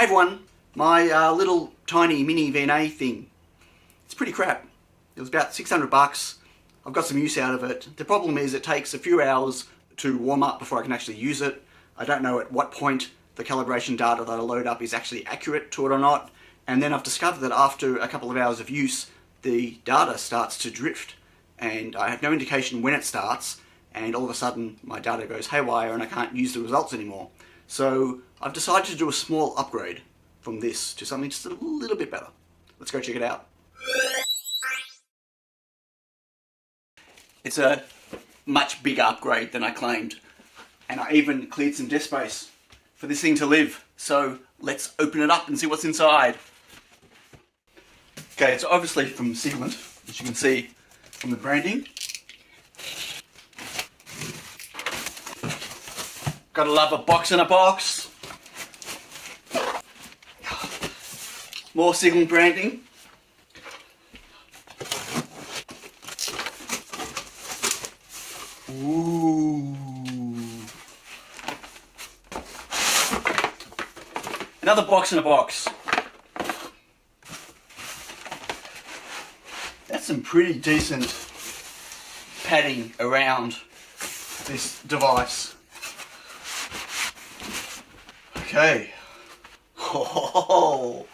Hey everyone, my little tiny mini VNA thing, it's pretty crap. It was about 600 bucks. I've got some use out of it. The problem is it takes a few hours to warm up before I can actually use it. I don't know at what point the calibration data that I load up is actually accurate to it or not. And then I've discovered that after a couple of hours of use, the data starts to drift. And I have no indication when it starts, and all of a sudden my data goes haywire and I can't use the results anymore. So I've decided to do a small upgrade from this to something just a little bit better. Let's go check it out. It's a much bigger upgrade than I claimed, and I even cleared some disk space for this thing to live. So let's open it up and see what's inside. Okay, it's obviously from Siglent, as you can see from the branding. Gotta love a box in a box. More Siglent branding. Ooh. Another box in a box. That's some pretty decent padding around this device. Okay. Oh.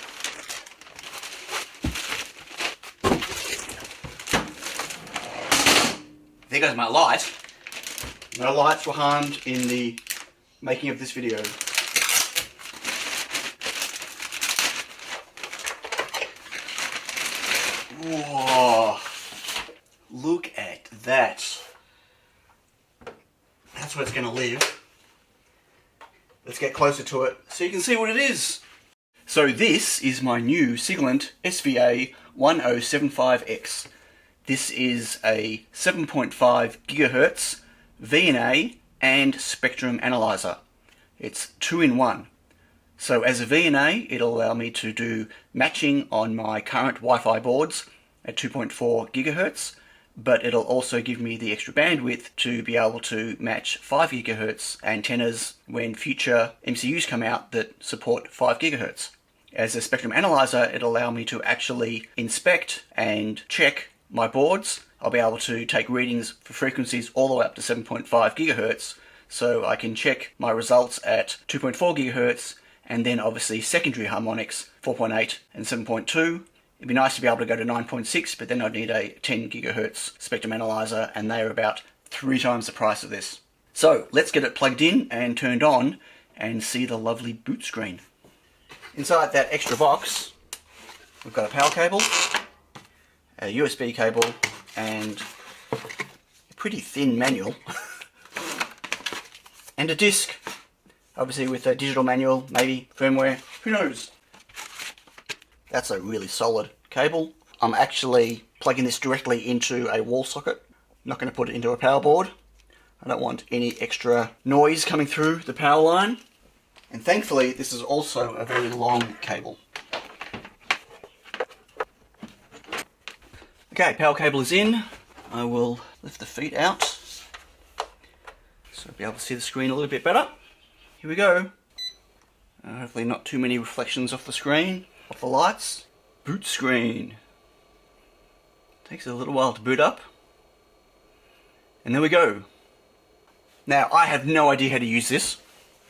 There goes my light. No lights were harmed in the making of this video. Whoa. Look at that. That's where it's going to live. Let's get closer to it so you can see what it is. So this is my new Siglent SVA 1075X. This is a 7.5 GHz VNA and spectrum analyzer. It's 2-in-1. So as a VNA, it'll allow me to do matching on my current Wi-Fi boards at 2.4 GHz, but it'll also give me the extra bandwidth to be able to match 5 GHz antennas when future MCUs come out that support 5 GHz. As a spectrum analyzer, it'll allow me to actually inspect and check my boards. I'll be able to take readings for frequencies all the way up to 7.5 GHz, so I can check my results at 2.4 GHz and then obviously secondary harmonics 4.8 and 7.2. It'd be nice to be able to go to 9.6, but then I'd need a 10 GHz spectrum analyzer, and they are about 3 times the price of this. So let's get it plugged in and turned on and see the lovely boot screen. Inside that extra box, we've got a power cable, a USB cable, and a pretty thin manual, and a disc, obviously with a digital manual, maybe firmware, who knows. That's a really solid cable. I'm actually plugging this directly into a wall socket. I'm not going to put it into a power board. I don't want any extra noise coming through the power line. And thankfully, this is also a very long cable. Okay, power cable is in. I will lift the feet out so I'll be able to see the screen a little bit better. Here we go. Hopefully not too many reflections off the screen, off the lights. Boot screen. Takes a little while to boot up. And there we go. Now, I have no idea how to use this.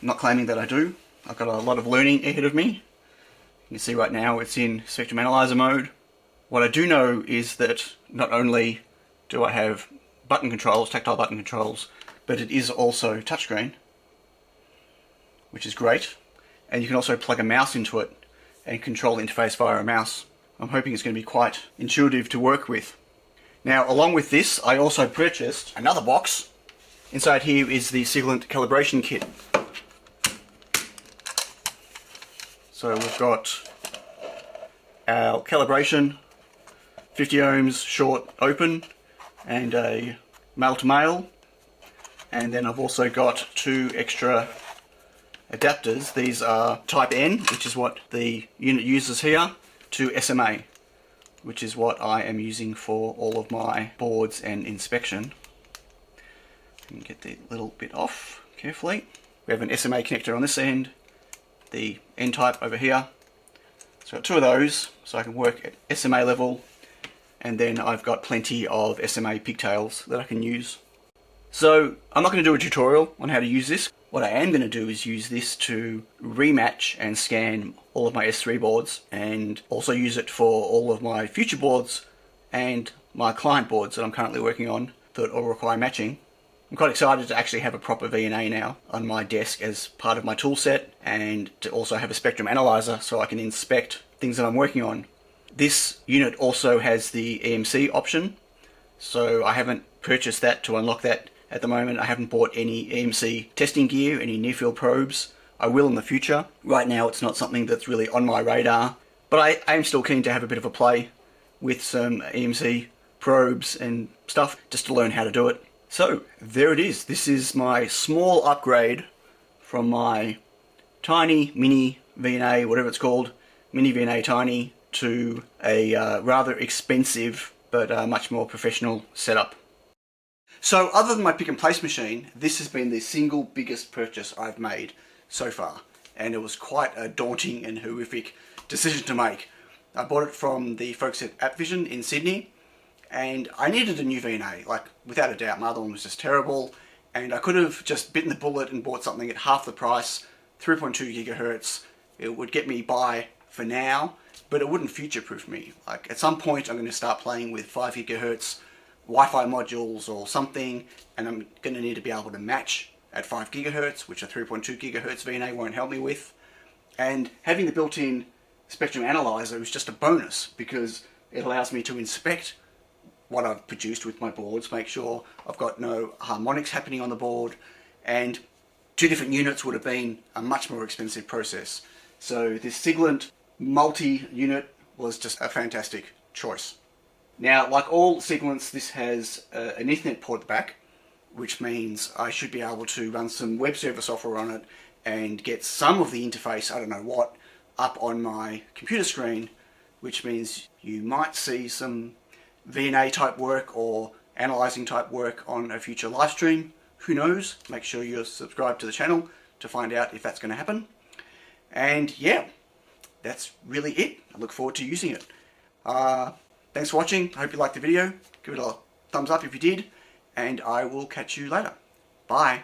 I'm not claiming that I do. I've got a lot of learning ahead of me. You can see right now it's in spectrum analyzer mode. What I do know is that not only do I have button controls, tactile button controls, but it is also touchscreen, which is great. And you can also plug a mouse into it and control the interface via a mouse. I'm hoping it's going to be quite intuitive to work with. Now, along with this, I also purchased another box. Inside here is the Siglent calibration kit. So we've got our calibration, 50 ohms short open, and a male to male. And then I've also got 2 extra adapters. These are type N, which is what the unit uses here, to SMA, which is what I am using for all of my boards and inspection. And get the little bit off carefully. We have an SMA connector on this end, the N-type over here. So I've got 2 of those, so I can work at SMA level, and then I've got plenty of SMA pigtails that I can use. So I'm not going to do a tutorial on how to use this. What I am going to do is use this to rematch and scan all of my S3 boards, and also use it for all of my future boards and my client boards that I'm currently working on that all require matching. I'm quite excited to actually have a proper VNA now on my desk as part of my tool set, and to also have a spectrum analyzer so I can inspect things that I'm working on. This unit also has the EMC option, so I haven't purchased that to unlock that at the moment. I haven't bought any EMC testing gear, any near-field probes. I will in the future. Right now it's not something that's really on my radar, but I am still keen to have a bit of a play with some EMC probes and stuff just to learn how to do it. So there it is. This is my small upgrade from my tiny mini VNA, whatever it's called, mini VNA tiny, to a rather expensive but much more professional setup. So other than my pick and place machine, this has been the single biggest purchase I've made so far, and it was quite a daunting and horrific decision to make. I bought it from the folks at AppVision in Sydney, and I needed a new VNA, like without a doubt. My other one was just terrible, and I could have just bitten the bullet and bought something at half the price, 3.2 gigahertz. It would get me by for now, but it wouldn't future-proof me. Like at some point I'm going to start playing with 5 gigahertz Wi-Fi modules or something, and I'm going to need to be able to match at 5 gigahertz, which a 3.2 gigahertz VNA won't help me with. And having the built-in spectrum analyzer is just a bonus, because it allows me to inspect what I've produced with my boards, make sure I've got no harmonics happening on the board, and 2 different units would have been a much more expensive process. So this Siglent multi-unit was just a fantastic choice. Now, like all Siglents, this has an Ethernet port at the back, which means I should be able to run some web server software on it and get some of the interface, I don't know what, up on my computer screen, which means you might see some VNA type work or analyzing type work on a future live stream. Who knows? Make sure you're subscribed to the channel to find out if that's going to happen. And yeah, that's really it. I look forward to using it. Thanks for watching. I hope you liked the video. Give it a thumbs up if you did, and I will catch you later. Bye.